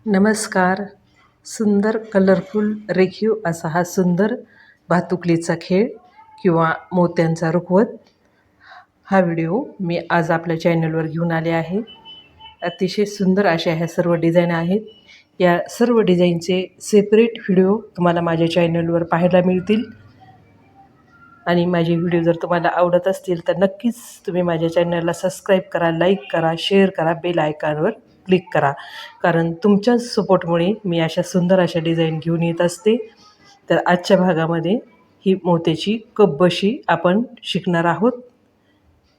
नमस्कार. सुंदर कलरफुल रेखीव असा हा सुंदर भातुकलीचा खेळ किंवा मोत्यांचा रुखवत हा व्हिडिओ मी आज आपल्या चॅनलवर घेऊन आले आहे. अतिशय सुंदर अशा ह्या सर्व डिझाईन आहेत. या सर्व डिझाईनचे सेपरेट व्हिडिओ तुम्हाला माझ्या चॅनलवर पाहायला मिळतील. आणि माझे व्हिडिओ जर तुम्हाला आवडत असतील तर नक्कीच तुम्ही माझ्या चॅनलला सबस्क्राईब करा, लाईक करा, शेअर करा, बेल आयकॉनवर क्लिक करा. कारण तुमच्याच सपोर्टमुळे मी अशा सुंदर अशा डिझाईन घेऊन येत असते. तर आजच्या भागामध्ये ही मोत्याची कपबशी आपण शिकणार आहोत.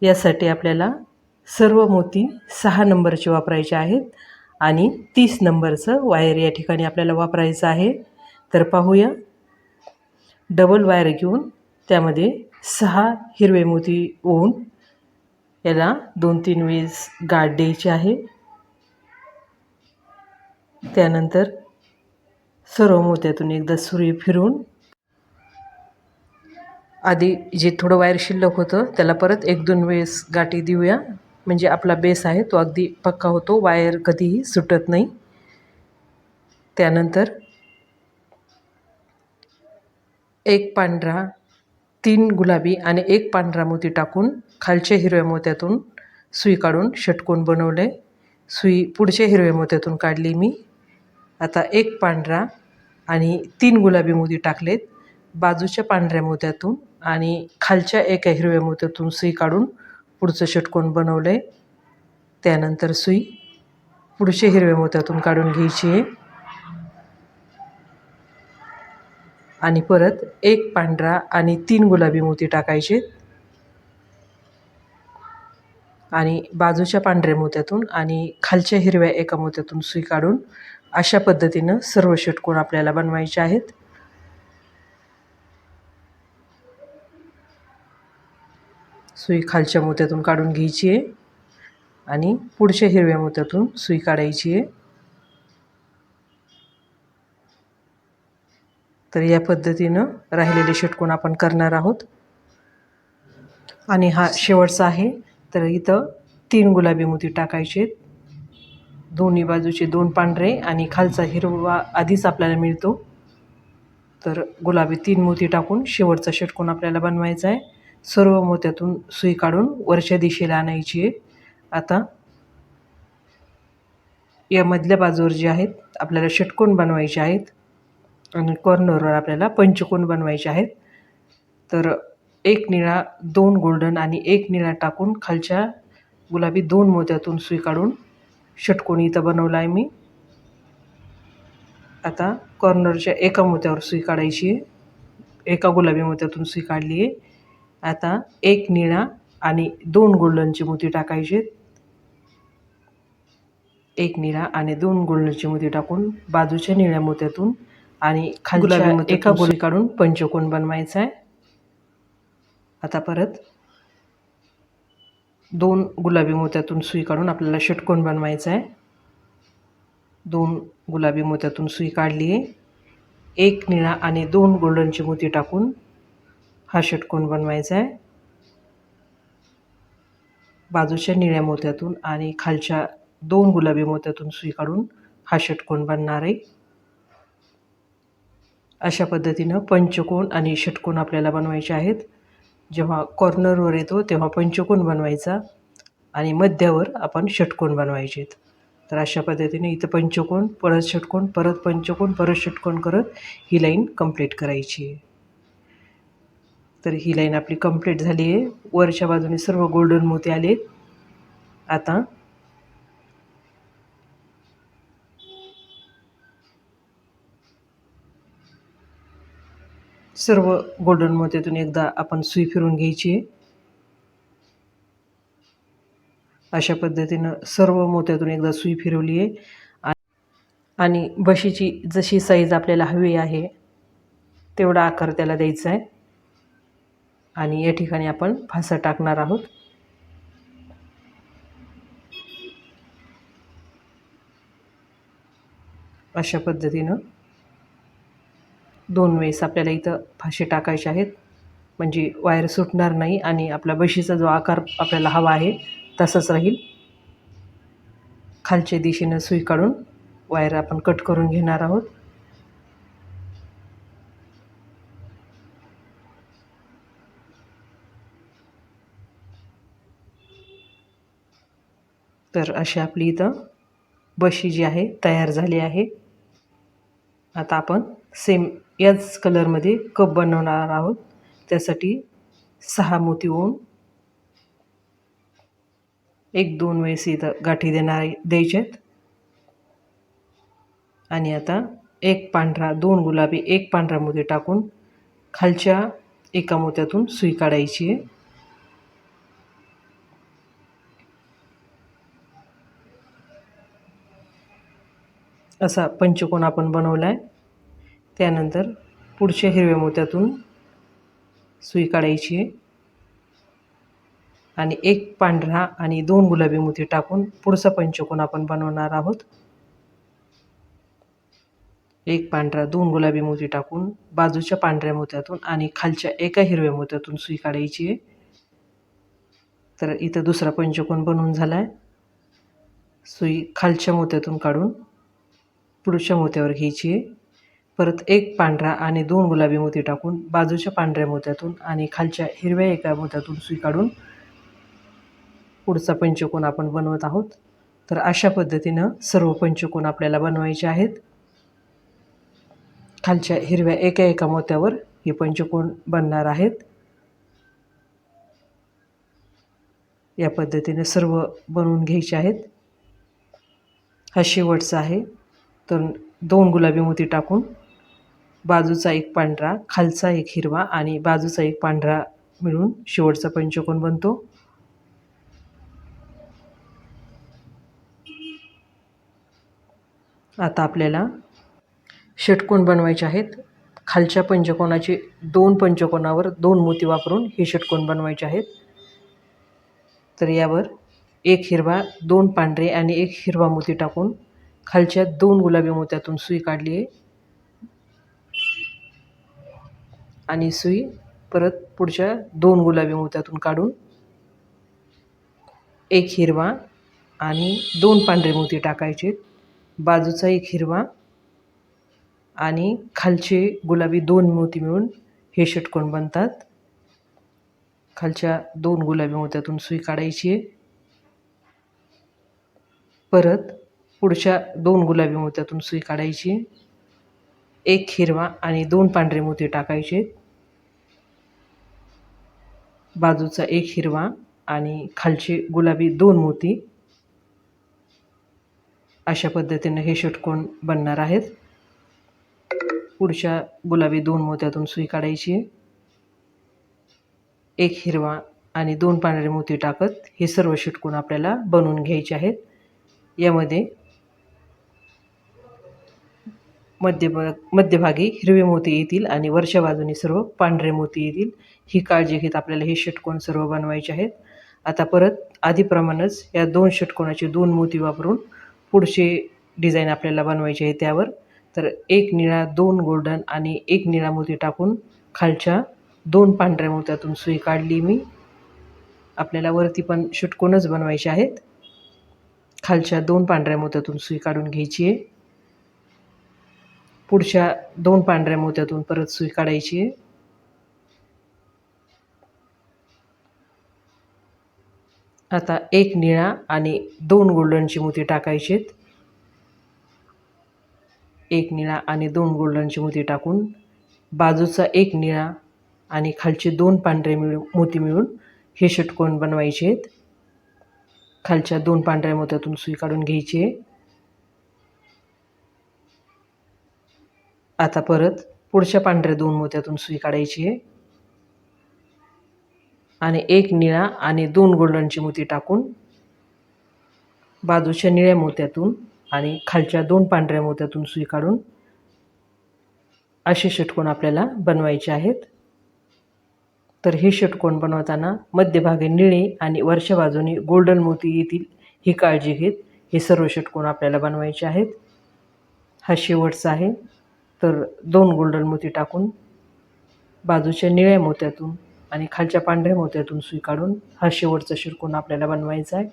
यासाठी आपल्याला सर्व मोती 6 नंबरचे वापरायचे आहेत आणि 30 नंबरचं वायर या ठिकाणी आपल्याला वापरायचं आहे. तर पाहूया. डबल वायर घेऊन त्यामध्ये 6 हिरवे मोती ओवून याला 2-3 वेळेस गाठ द्यायची आहे. त्यानंतर सर्व मोत्यातून एकदा सुरी फिरवून आधी जे थोडं वायर शिल्लक होतं त्याला परत 1-2 वेळेस गाठी देऊया. म्हणजे आपला बेस आहे तो अगदी पक्का होतो, वायर कधीही सुटत नाही. त्यानंतर एक पांढरा, 3 गुलाबी आणि 1 पांढरा मोती टाकून खालच्या हिरव्या मोत्यातून सुई काढून षटकोन बनवले. सुई पुढच्या हिरव्या मोत्यातून काढली मी. आता 1 पांढरा आणि 3 गुलाबी मोती टाकलेत. बाजूच्या पांढऱ्या मोत्यातून आणि खालच्या एका हिरव्या मोत्यातून सुई काढून पुढचं षटकोन बनवले. त्यानंतर सुई पुढच्या हिरव्या मोत्यातून काढून घ्यायची आहे आणि परत 1 पांढरा आणि 3 गुलाबी मोती टाकायचे आणि बाजूच्या पांढऱ्या मोत्यातून आणि खालच्या हिरव्या एका मोत्यातून सुई काढून अशा पद्धतीनं सर्व षटकोन आपल्याला बनवायचे आहेत. सुई खालच्या मोत्यातून काढून घ्यायची आहे आणि पुढच्या हिरव्या मोत्यातून सुई काढायची आहे. तर या पद्धतीनं राहिलेले षटकोन आपण करणार आहोत. आणि हा शेवटचा आहे. तर इथं 3 गुलाबी मोती टाकायचे. दोन्ही बाजूचे 2 पांढरे आणि खालचा हिरवा आधीच आपल्याला मिळतो. तर गुलाबी 3 मोती टाकून शेवटचा षटकोन आपल्याला बनवायचा आहे. सर्व मोत्यातून सुई काढून वरच्या दिशेला आणायची आहे. आता या मधल्या बाजूवर जे आहेत आपल्याला षटकोन बनवायचे आहेत आणि कॉर्नरवर आपल्याला पंचकोन बनवायचे आहेत. तर 1 निळा, 2 गोल्डन आणि 1 निळा टाकून खालच्या गुलाबी 2 मोत्यातून सुई काढून षटकोन इथं बनवला आहे मी. आता कॉर्नरच्या एका मोत्यावर सुई काढायची आहे. एका गुलाबी मोत्यातून सुई काढली आहे. आता 1 निळा आणि 2 गोल्डनचे मोती टाकायचे. 1 निळा आणि 2 गोल्डनचे मोती टाकून बाजूच्या निळ्या मोत्यातून आणि खालच्या एका गोळी काढून पंचकोन बनवायचा आहे. आता परत 2 गुलाबी मोत्यातून सुई काढून आपल्याला षटकोन बनवायचा आहे. 2 गुलाबी मोत्यातून सुई काढली आहे. 1 निळा आणि 2 गोल्डनचे मोती टाकून हा षटकोन बनवायचा आहे. बाजूच्या निळ्या मोत्यातून आणि खालच्या 2 गुलाबी मोत्यातून सुई काढून हा षटकोन बनणार आहे. अशा पद्धतीनं पंचकोन आणि षटकोन आपल्याला बनवायचे आहेत. जेव्हा कॉर्नरवर येतो तेव्हा पंचकोन बनवायचा आणि मध्यावर आपण षटकोन बनवायचे. तर अशा पद्धतीने इथं पंचकोन, परत षटकोन, परत पंचकोन, परत षटकोन करत ही लाईन कंप्लीट करायची आहे. तर ही लाईन आपली कंप्लीट झाली आहे. वरच्या बाजूने सर्व गोल्डन मोती आले. आता सर्व गोल्डन मोत्यातून एकदा आपण सुई फिरून घ्यायची आहे. अशा पद्धतीनं सर्व मोत्यातून एकदा सुई फिरवली आहे आणि बशीची जशी साईज आपल्याला हवी आहे तेवढा आकार त्याला द्यायचा आहे. आणि या ठिकाणी आपण फासा टाकणार आहोत. अशा पद्धतीनं 2 वेळेस आपल्याला इथं फासे टाकायचे आहेत. म्हणजे वायर सुटणार नाही आणि आपला बशीचा जो आकार आपल्याला हवा आहे तसाच राहील. खालच्या दिशेनं सुई काढून वायर आपण कट करून घेणार आहोत. तर अशी आपली इथं बशी जी आहे तयार झाली आहे. आता आपण सेम याच कलरमध्ये कप बनवणार आहोत. त्यासाठी 6 मोती ओवून 1-2 वेळेस इथं गाठी द्यायच्यात. आणि आता 1 पांढरा, 2 गुलाबी, 1 पांढरा मोती टाकून खालच्या एका मोत्यातून सुई काढायची आहे. असा पंचकोन आपण बनवला आहे. त्यानंतर पुढच्या हिरव्या मोत्यातून सुई काढायची आहे आणि 1 पांढरा आणि 2 गुलाबी मोती टाकून पुढचा पंचकोन आपण बनवणार आहोत. 1 पांढरा, 2 गुलाबी मोती टाकून बाजूच्या पांढऱ्या मोत्यातून आणि खालच्या एका हिरव्या मोत्यातून सुई काढायची आहे. तर इथं दुसरा पंचकोन बनवून झाला आहे. सुई खालच्या मोत्यातून काढून पुढच्या मोत्यावर घ्यायची आहे. परत 1 पांढरा आणि 2 गुलाबी मोती टाकून बाजूच्या पांढऱ्या मोत्यातून आणि खालच्या हिरव्या एका मोत्यातून सुई काढून पुढचा पंचकोन आपण बनवत आहोत. तर अशा पद्धतीनं सर्व पंचकोन आपल्याला बनवायचे आहेत. खालच्या हिरव्या एका मोत्यावर हे पंचकोन बनणार आहेत. या पद्धतीने सर्व बनवून घ्यायचे आहेत. हा शेवटचा आहे. तर 2 गुलाबी मोती टाकून बाजूचा 1 पांढरा, खालचा 1 हिरवा आणि बाजूचा 1 पांढरा मिळून शेवटचा पंचकोन बनतो. आता आपल्याला षटकोन बनवायचे आहेत. खालच्या पंचकोनाचे 2 पंचकोनावर 2 मोती वापरून हे षटकोन बनवायचे आहेत. तर यावर 1 हिरवा, 2 पांढरे आणि 1 हिरवा मोती टाकून खालच्या 2 गुलाबी मोत्यातून सुई काढली आहे आणि सुई परत पुढच्या 2 गुलाबी मोत्यातून काढून 1 हिरवा आणि 2 पांढरे मोती टाकायचे. बाजूचा 1 हिरवा आणि खालचे गुलाबी 2 मोती मिळून हे षटकोन बनतात. खालच्या 2 गुलाबी मोत्यातून सुई काढायची आहे. परत पुढच्या 2 गुलाबी मोत्यातून सुई काढायची आहे. 1 हिरवा आणि 2 पांढरे मोती टाकायचे. बाजूचा 1 हिरवा आणि खालचे गुलाबी 2 मोती. अशा पद्धतीने हे षटकोन बनणार आहेत. पुढच्या गुलाबी 2 मोत्यातून सुई काढायची आहे. 1 हिरवा आणि 2 पांढरे मोती टाकत हे सर्व षटकोन आपल्याला बनवून घ्यायचे आहेत. यामध्ये मध्यभागी हिरवे मोती येतील आणि वरच्या बाजूने सर्व पांढरे मोती येतील. ही काळजी घेत आपल्याला हे षटकोन सर्व बनवायचे आहेत. आता परत आधीप्रमाणेच या 2 षटकोनाचे 2 मोती वापरून पुढचे डिझाईन आपल्याला बनवायचे आहे. त्यावर तर 1 निळा, 2 गोल्डन आणि 1 निळा मोती टाकून खालच्या 2 पांढऱ्या मोत्यातून सुई काढली मी. आपल्याला वरती पण षटकोनच बनवायचे आहेत. खालच्या 2 पांढऱ्या मोत्यातून सुई काढून घ्यायची आहे. पुढच्या 2 पांढऱ्या मोत्यातून परत सुई काढायची आहे. आता 1 निळा आणि 2 गोल्डनची मोती टाकायचे. 1 निळा आणि 2 गोल्डनची मोती टाकून बाजूचा 1 निळा आणि खालचे 2 पांढरे मोती मिळून हे षटकोन बनवायचे आहेत. खालच्या 2 पांढऱ्या मोत्यातून सुई काढून घ्यायची आहे. आता परत पुढच्या पांढऱ्या 2 मोत्यातून सुई काढायची आहे आणि 1 निळा आणि 2 गोल्डनची मोती टाकून बाजूच्या निळ्या मोत्यातून आणि खालच्या 2 पांढऱ्या मोत्यातून सुई काढून असे षटकोन आपल्याला बनवायचे आहेत. तर हे षटकोन बनवताना मध्यभागी निळे आणि वरच्या बाजूने गोल्डन मोती येतील ही काळजी घेत हे सर्व षटकोन आपल्याला बनवायचे आहेत. हा शेवटचा आहे. तर 2 गोल्डन मोती टाकून बाजूच्या निळ्या मोत्यातून आणि खालच्या पांढऱ्या मोत्यातून सुई काढून हा शेवटचा षटकोन आपल्याला बनवायचा आहे.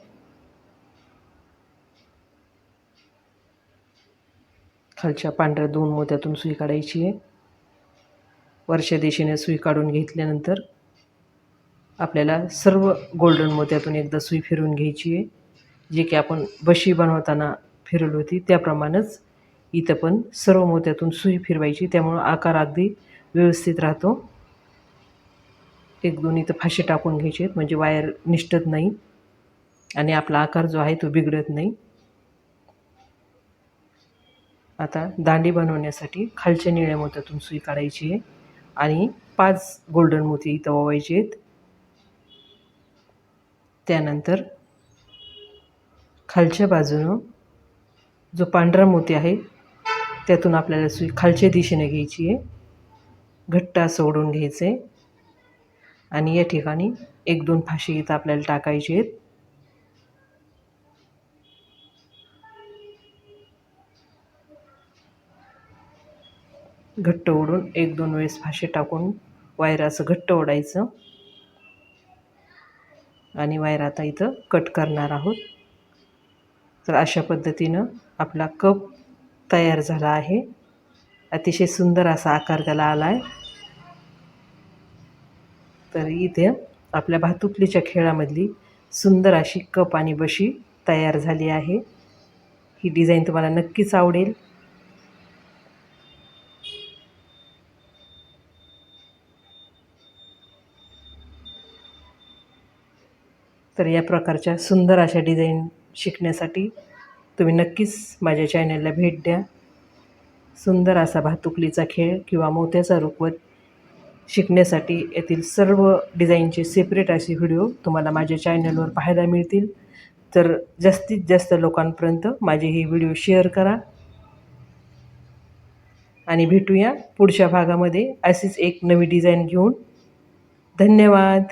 खालच्या पांढऱ्या 2 मोत्यातून सुई काढायची आहे. वरच्या दिशेने सुई काढून घेतल्यानंतर आपल्याला सर्व गोल्डन मोत्यातून एकदा सुई फिरवून घ्यायची आहे. जे की आपण बशी बनवताना फिरवली होती त्याप्रमाणेच इथं पण सर्व मोत्यातून सुई फिरवायची, त्यामुळं आकार अगदी व्यवस्थित राहतो. 1-2 इथं फाशी टाकून घ्यायचे आहेत, म्हणजे वायर निसटत नाही आणि आपला आकार जो आहे तो बिघडत नाही. आता दांडी बनवण्यासाठी खालच्या निळ्या मोत्यातून सुई काढायची आहे आणि 5 गोल्डन मोती इथं ओवायचे आहेत. त्यानंतर खालच्या बाजूनं जो पांढरा मोती आहे त्यातून आपल्याला सुई खालच्या दिशेने घ्यायची आहे. घट्ट असं ओढून घ्यायचं आहे आणि या ठिकाणी 1-2 फाशी इथं आपल्याला टाकायचे आहेत. घट्ट ओढून 1-2 वेळेस फाशी टाकून वायर असं घट्ट ओढायचं आणि वायर आता इथं कट करणार आहोत. तर अशा पद्धतीनं आपला कप तयार झाला आहे. अतिशय सुंदर असा आकार त्याला आला आहे. तर इथे आपल्या भातुकलीच्या खेळामधली सुंदर अशी कप आणि बशी तयार झाली आहे. ही डिझाईन तुम्हाला नक्कीच आवडेल. तर या प्रकारच्या सुंदर अशा डिझाईन शिकण्यासाठी तुम्ही नक्कीच माझ्या चॅनलला भेट द्या. सुंदर असा भातुकलीचा खेळ किंवा मोत्याचा रुखवत शिकण्यासाठी येथील सर्व डिझाईनचे सेपरेट असे व्हिडिओ तुम्हाला माझ्या चॅनलवर पाहायला मिळतील. तर जास्तीत जास्त लोकांपर्यंत माझे हे व्हिडिओ शेअर करा आणि भेटूया पुढच्या भागामध्ये अशीच एक नवी डिझाईन घेऊन. धन्यवाद.